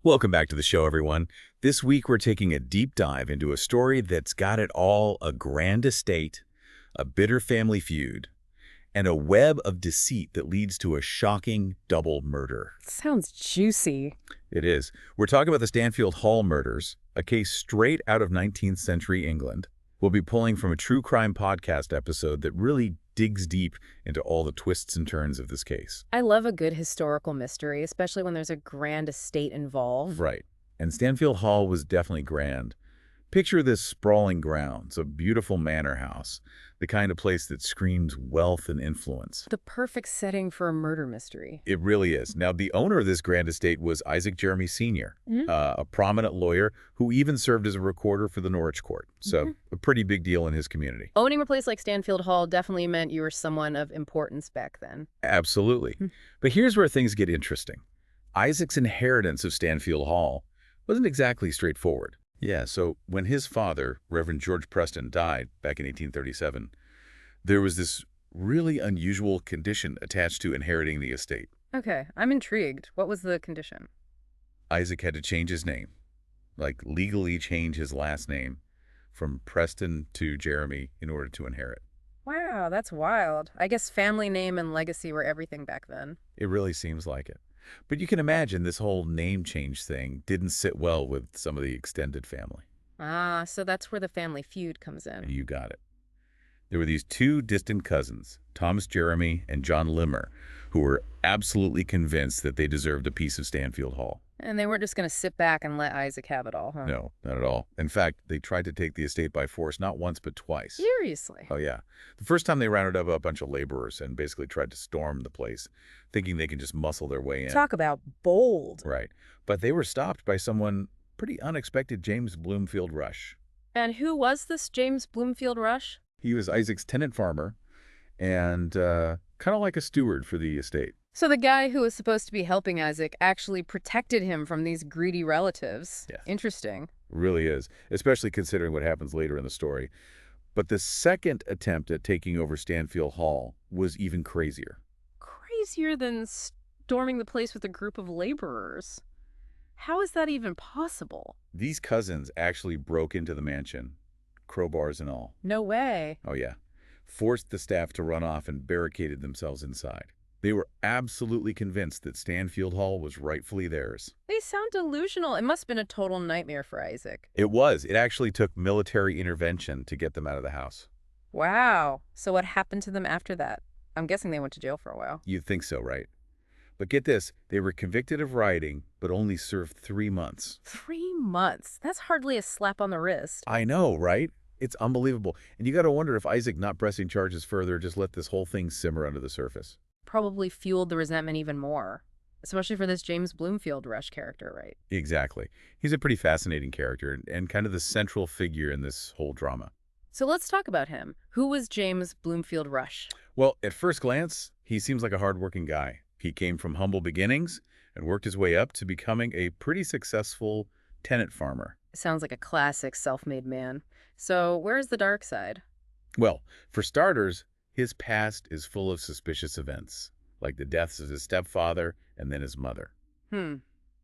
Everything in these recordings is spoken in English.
Welcome back to the show, everyone. This week, we're taking a deep dive into a story that's got it all: a grand estate, a bitter family feud, and a web of deceit that leads to a shocking double murder. Sounds juicy. It is. We're talking about the Stanfield Hall murders, a case straight out of 19th century England. We'll be pulling from a true crime podcast episode that really digs deep into all the twists and turns of this case. I love a good historical mystery, especially when there's a grand estate involved. Right. And Stanfield Hall was definitely grand. Picture this sprawling grounds, a beautiful manor house, the kind of place that screams wealth and influence. The perfect setting for a murder mystery. It really is. Now, the owner of this grand estate was Isaac Jeremy Sr., Mhm. a prominent lawyer who even served as a recorder for the Norwich court. So a pretty big deal in his community. Owning a place like Stanfield Hall definitely meant you were someone of importance back then. Absolutely. But here's where things get interesting. Isaac's inheritance of Stanfield Hall wasn't exactly straightforward. Yeah, so when his father, Reverend George Preston, died back in 1837, there was this really unusual condition attached to inheriting the estate. Okay, I'm intrigued. What was the condition? Isaac had to change his name, like legally change his last name from Preston to Jeremy in order to inherit. Wow, that's wild. I guess family name and legacy were everything back then. It really seems like it. But you can imagine this whole name change thing didn't sit well with some of the extended family. Ah, so that's where the family feud comes in. You got it. There were these two distant cousins, Thomas Jeremy and John Limmer, who were absolutely convinced that they deserved a piece of Stanfield Hall. And they weren't just going to sit back and let Isaac have it all, huh? No, not at all. In fact, they tried to take the estate by force not once but twice. Seriously? Oh, yeah. The first time they rounded up a bunch of laborers and basically tried to storm the place, thinking they can just muscle their way in. Talk about bold. Right. But they were stopped by someone pretty unexpected, James Bloomfield Rush. And who was this James Bloomfield Rush? He was Isaac's tenant farmer and kind of like a steward for the estate. So the guy who was supposed to be helping Isaac actually protected him from these greedy relatives. Yes. Interesting. Really is, especially considering what happens later in the story. But the second attempt at taking over Stanfield Hall was even crazier. Crazier than storming the place with a group of laborers. How is that even possible? These cousins actually broke into the mansion, crowbars and all. No way. Oh, yeah. Forced the staff to run off and barricaded themselves inside. They were absolutely convinced that Stanfield Hall was rightfully theirs. They sound delusional. It must have been a total nightmare for Isaac. It was. It actually took military intervention to get them out of the house. Wow. So what happened to them after that? I'm guessing they went to jail for a while. You'd think so, right? But get this, they were convicted of rioting, but only served 3 months. 3 months? That's hardly a slap on the wrist. I know, right? It's unbelievable. And you got to wonder if Isaac not pressing charges further just let this whole thing simmer under the surface. Probably fueled the resentment even more. Especially for this James Bloomfield Rush character, right? Exactly. He's a pretty fascinating character and kind of the central figure in this whole drama. So let's talk about him. Who was James Bloomfield Rush? Well, at first glance, he seems like a hardworking guy. He came from humble beginnings and worked his way up to becoming a pretty successful tenant farmer. Sounds like a classic self-made man. So where's the dark side? Well, for starters, his past is full of suspicious events, like the deaths of his stepfather and then his mother.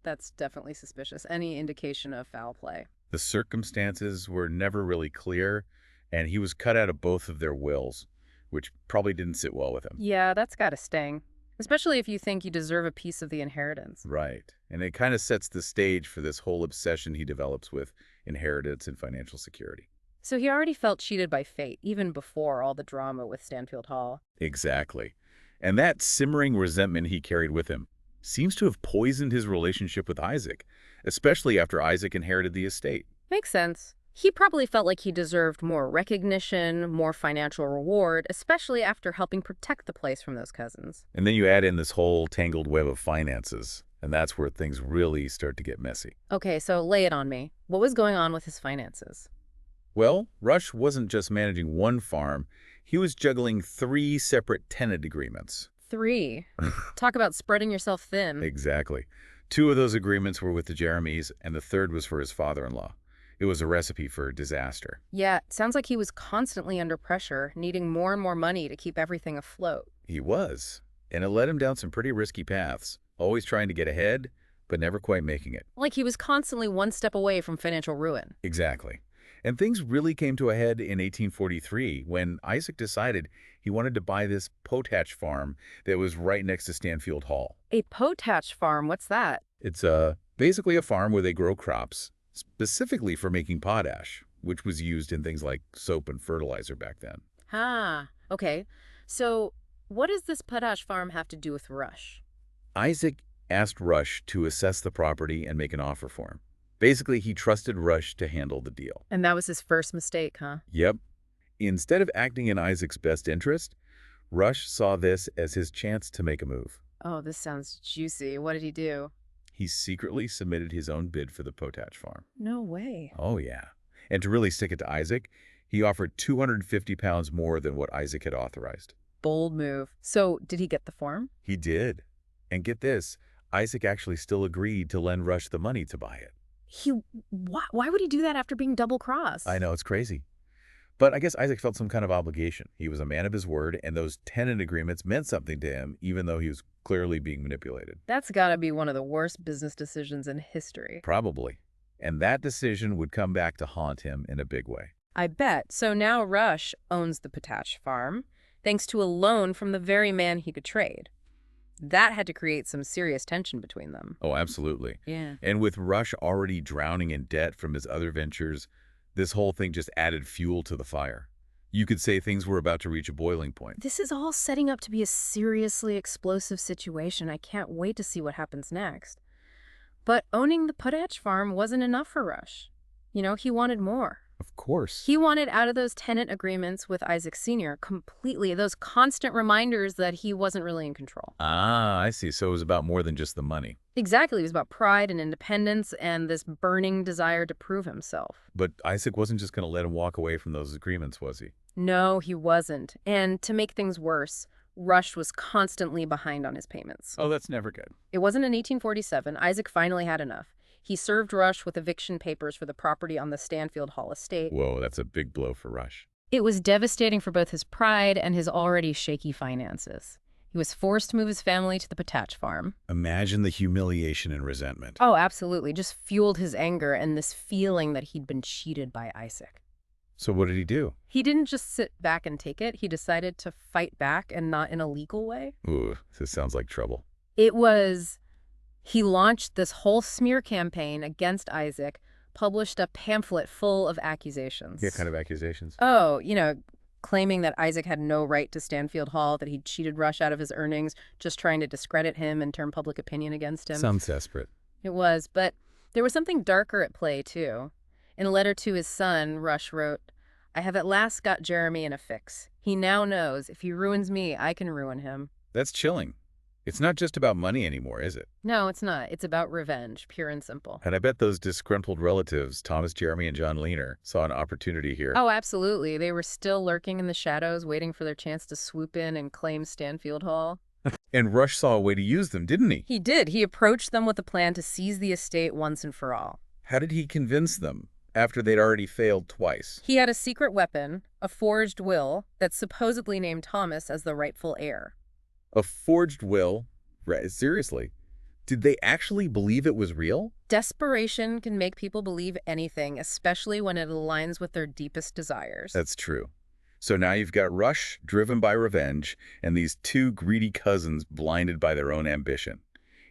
That's definitely suspicious. Any indication of foul play? The circumstances were never really clear, and he was cut out of both of their wills, which probably didn't sit well with him. Yeah, that's gotta sting. Especially if you think you deserve a piece of the inheritance. Right. And it kind of sets the stage for this whole obsession he develops with inheritance and financial security. So he already felt cheated by fate, even before all the drama with Stanfield Hall. Exactly. And that simmering resentment he carried with him seems to have poisoned his relationship with Isaac, especially after Isaac inherited the estate. Makes sense. He probably felt like he deserved more recognition, more financial reward, especially after helping protect the place from those cousins. And then you add in this whole tangled web of finances, and that's where things really start to get messy. Okay, so lay it on me. What was going on with his finances? Well, Rush wasn't just managing one farm, he was juggling 3 separate tenant agreements. 3. Talk about spreading yourself thin. Exactly. 2 of those agreements were with the Jeremys, and the third was for his father-in-law. It was a recipe for disaster. Yeah, it sounds like he was constantly under pressure, needing more and more money to keep everything afloat. He was, and it led him down some pretty risky paths, always trying to get ahead, but never quite making it. Like he was constantly one step away from financial ruin. Exactly. And things really came to a head in 1843 when Isaac decided he wanted to buy this potash farm that was right next to Stanfield Hall. A potash farm, what's that? It's basically a farm where they grow crops specifically for making potash, which was used in things like soap and fertilizer back then. Ah, okay. So what does this potash farm have to do with Rush? Isaac asked Rush to assess the property and make an offer for him. Basically, he trusted Rush to handle the deal. And that was his first mistake, huh? Yep. Instead of acting in Isaac's best interest, Rush saw this as his chance to make a move. Oh, this sounds juicy. What did he do? He secretly submitted his own bid for the potash farm. No way. Oh, yeah. And to really stick it to Isaac, he offered 250 pounds more than what Isaac had authorized. Bold move. So did he get the farm? He did. And get this, Isaac actually still agreed to lend Rush the money to buy it. Why would he do that after being double-crossed? I know, it's crazy. But I guess Isaac felt some kind of obligation. He was a man of his word, and those tenant agreements meant something to him, even though he was clearly being manipulated. That's gotta be one of the worst business decisions in history. Probably. And that decision would come back to haunt him in a big way. I bet. So now Rush owns the potash farm, thanks to a loan from the very man he could trade. That had to create some serious tension between them. Oh, absolutely. Yeah. And with Rush already drowning in debt from his other ventures, this whole thing just added fuel to the fire. You could say things were about to reach a boiling point. This is all setting up to be a seriously explosive situation. I can't wait to see what happens next. But owning the potash farm wasn't enough for Rush. You know, he wanted more. Of course. He wanted out of those tenant agreements with Isaac Sr. completely, those constant reminders that he wasn't really in control. Ah, I see. So it was about more than just the money. Exactly. It was about pride and independence and this burning desire to prove himself. But Isaac wasn't just going to let him walk away from those agreements, was he? No, he wasn't. And to make things worse, Rush was constantly behind on his payments. Oh, that's never good. It wasn't in 1847. Isaac finally had enough. He served Rush with eviction papers for the property on the Stanfield Hall estate. Whoa, that's a big blow for Rush. It was devastating for both his pride and his already shaky finances. He was forced to move his family to the potash farm. Imagine the humiliation and resentment. Oh, absolutely. Just fueled his anger and this feeling that he'd been cheated by Isaac. So what did he do? He didn't just sit back and take it. He decided to fight back, and not in a legal way. Ooh, this sounds like trouble. He launched this whole smear campaign against Isaac, published a pamphlet full of accusations. Yeah, kind of accusations. Oh, claiming that Isaac had no right to Stanfield Hall, that he'd cheated Rush out of his earnings, just trying to discredit him and turn public opinion against him. Sounds desperate. It was, but there was something darker at play, too. In a letter to his son, Rush wrote, "I have at last got Jeremy in a fix. He now knows if he ruins me, I can ruin him." That's chilling. It's not just about money anymore, is it? No, it's not. It's about revenge, pure and simple. And I bet those disgruntled relatives, Thomas Jeremy and John Leaner, saw an opportunity here. Oh, absolutely. They were still lurking in the shadows, waiting for their chance to swoop in and claim Stanfield Hall. And Rush saw a way to use them, didn't he? He did. He approached them with a plan to seize the estate once and for all. How did he convince them after they'd already failed twice? He had a secret weapon, a forged will, that supposedly named Thomas as the rightful heir. A forged will? Seriously? Did they actually believe it was real? Desperation can make people believe anything, especially when it aligns with their deepest desires. That's true. So now you've got Rush driven by revenge and these two greedy cousins blinded by their own ambition.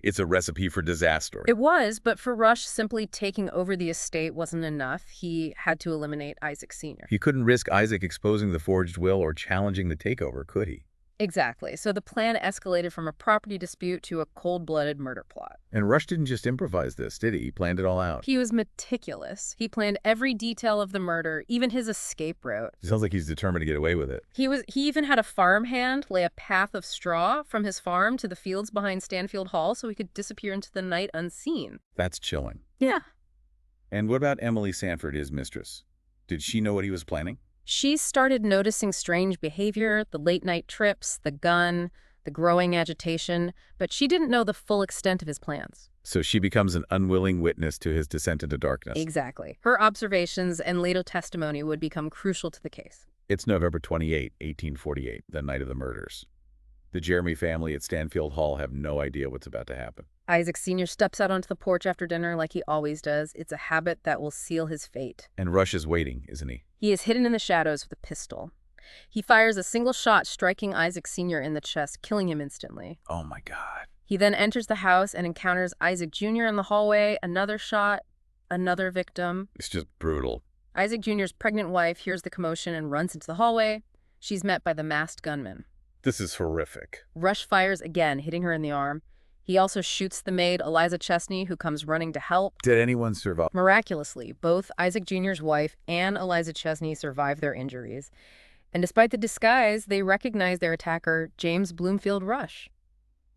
It's a recipe for disaster. It was, but for Rush, simply taking over the estate wasn't enough. He had to eliminate Isaac Sr. He couldn't risk Isaac exposing the forged will or challenging the takeover, could he? Exactly. So the plan escalated from a property dispute to a cold-blooded murder plot. And Rush didn't just improvise this, did he? He planned it all out. He was meticulous. He planned every detail of the murder, even his escape route. It sounds like he's determined to get away with it. He even had a farmhand lay a path of straw from his farm to the fields behind Stanfield Hall so he could disappear into the night unseen. That's chilling. Yeah. And what about Emily Sanford, his mistress? Did she know what he was planning? She started noticing strange behavior, the late-night trips, the gun, the growing agitation, but she didn't know the full extent of his plans. So she becomes an unwilling witness to his descent into darkness. Exactly. Her observations and later testimony would become crucial to the case. It's November 28, 1848, the night of the murders. The Jeremy family at Stanfield Hall have no idea what's about to happen. Isaac Sr. steps out onto the porch after dinner like he always does. It's a habit that will seal his fate. And Rush is waiting, isn't he? He is hidden in the shadows with a pistol. He fires a single shot, striking Isaac Sr. in the chest, killing him instantly. Oh my God. He then enters the house and encounters Isaac Jr. in the hallway. Another shot, another victim. It's just brutal. Isaac Jr.'s pregnant wife hears the commotion and runs into the hallway. She's met by the masked gunman. This is horrific. Rush fires again, hitting her in the arm. He also shoots the maid, Eliza Chesney, who comes running to help. Did anyone survive? Miraculously, both Isaac Jr.'s wife and Eliza Chesney survive their injuries. And despite the disguise, they recognize their attacker, James Bloomfield Rush.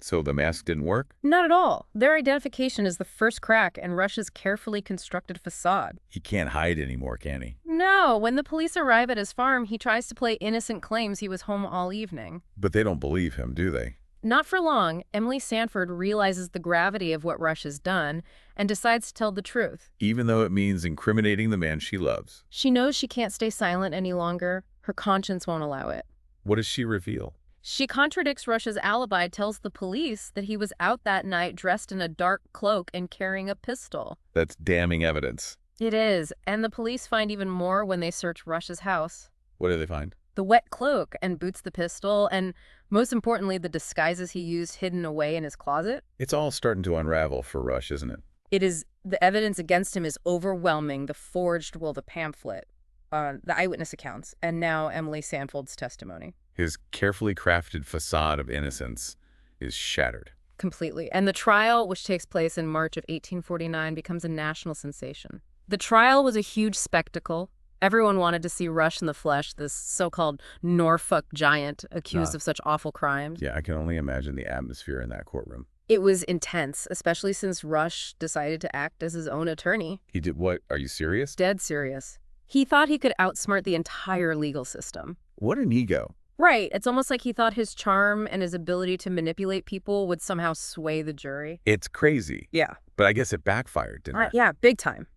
So the mask didn't work? Not at all. Their identification is the first crack in Rush's carefully constructed facade. He can't hide anymore, can he? No, when the police arrive at his farm, he tries to play innocent claims he was home all evening. But they don't believe him, do they? Not for long, Emily Sanford realizes the gravity of what Rush has done and decides to tell the truth. Even though it means incriminating the man she loves. She knows she can't stay silent any longer. Her conscience won't allow it. What does she reveal? She contradicts Rush's alibi, tells the police that he was out that night dressed in a dark cloak and carrying a pistol. That's damning evidence. It is, and the police find even more when they search Rush's house. What do they find? The wet cloak and boots the pistol, and most importantly, the disguises he used hidden away in his closet. It's all starting to unravel for Rush, isn't it? It is. The evidence against him is overwhelming. The pamphlet, the eyewitness accounts, and now Emily Sanford's testimony. His carefully crafted facade of innocence is shattered. Completely. And the trial, which takes place in March of 1849, becomes a national sensation. The trial was a huge spectacle. Everyone wanted to see Rush in the flesh, this so-called Norfolk giant accused of such awful crimes. Yeah, I can only imagine the atmosphere in that courtroom. It was intense, especially since Rush decided to act as his own attorney. He did what? Are you serious? Dead serious. He thought he could outsmart the entire legal system. What an ego. Right. It's almost like he thought his charm and his ability to manipulate people would somehow sway the jury. It's crazy. Yeah. But I guess it backfired, didn't it? Yeah, big time.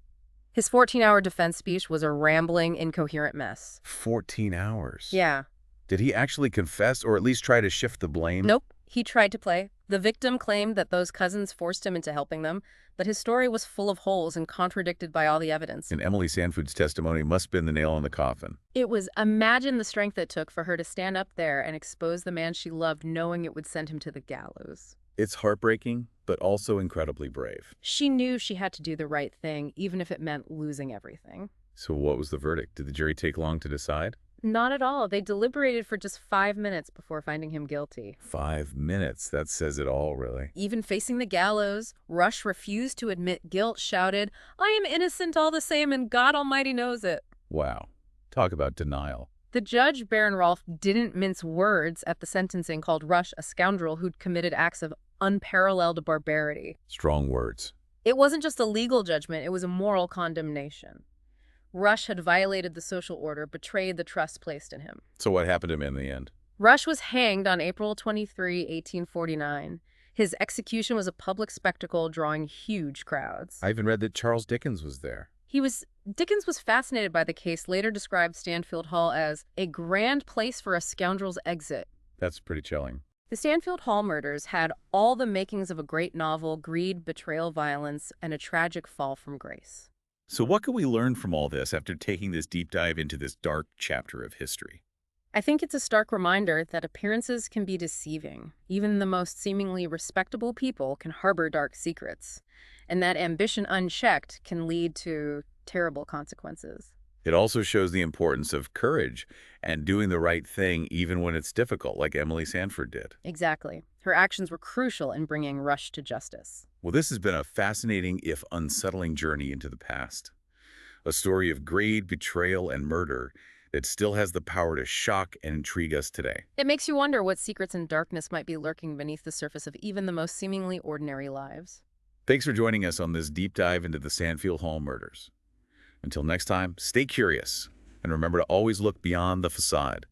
His 14-hour defense speech was a rambling, incoherent mess. 14 hours? Yeah. Did he actually confess or at least try to shift the blame? Nope. He tried to play. The victim claimed that those cousins forced him into helping them, but his story was full of holes and contradicted by all the evidence. And Emily Sanford's testimony must have been the nail in the coffin. It was, imagine the strength it took for her to stand up there and expose the man she loved, knowing it would send him to the gallows. It's heartbreaking, but also incredibly brave. She knew she had to do the right thing, even if it meant losing everything. So what was the verdict? Did the jury take long to decide? Not at all. They deliberated for just 5 minutes before finding him guilty. 5 minutes. That says it all, really. Even facing the gallows, Rush refused to admit guilt, shouted, "I am innocent all the same, and God Almighty knows it." Wow. Talk about denial. The judge, Baron Rolfe, didn't mince words at the sentencing, called Rush a scoundrel who'd committed acts of unparalleled barbarity. Strong words. It wasn't just a legal judgment, it was a moral condemnation. Rush had violated the social order, betrayed the trust placed in him. So what happened to him in the end? Rush was hanged on April 23, 1849. His execution was a public spectacle, drawing huge crowds. I even read that Charles Dickens was there. Dickens was fascinated by the case, later described Stanfield Hall as a grand place for a scoundrel's exit. That's pretty chilling. The Stanfield Hall murders had all the makings of a great novel: greed, betrayal, violence, and a tragic fall from grace. So what can we learn from all this after taking this deep dive into this dark chapter of history? I think it's a stark reminder that appearances can be deceiving. Even the most seemingly respectable people can harbor dark secrets, and that ambition unchecked can lead to terrible consequences. It also shows the importance of courage and doing the right thing even when it's difficult, like Emily Sanford did. Exactly. Her actions were crucial in bringing Rush to justice. Well, this has been a fascinating, if unsettling, journey into the past. A story of greed, betrayal, and murder that still has the power to shock and intrigue us today. It makes you wonder what secrets and darkness might be lurking beneath the surface of even the most seemingly ordinary lives. Thanks for joining us on this deep dive into the Stanfield Hall murders. Until next time, stay curious, and remember to always look beyond the facade.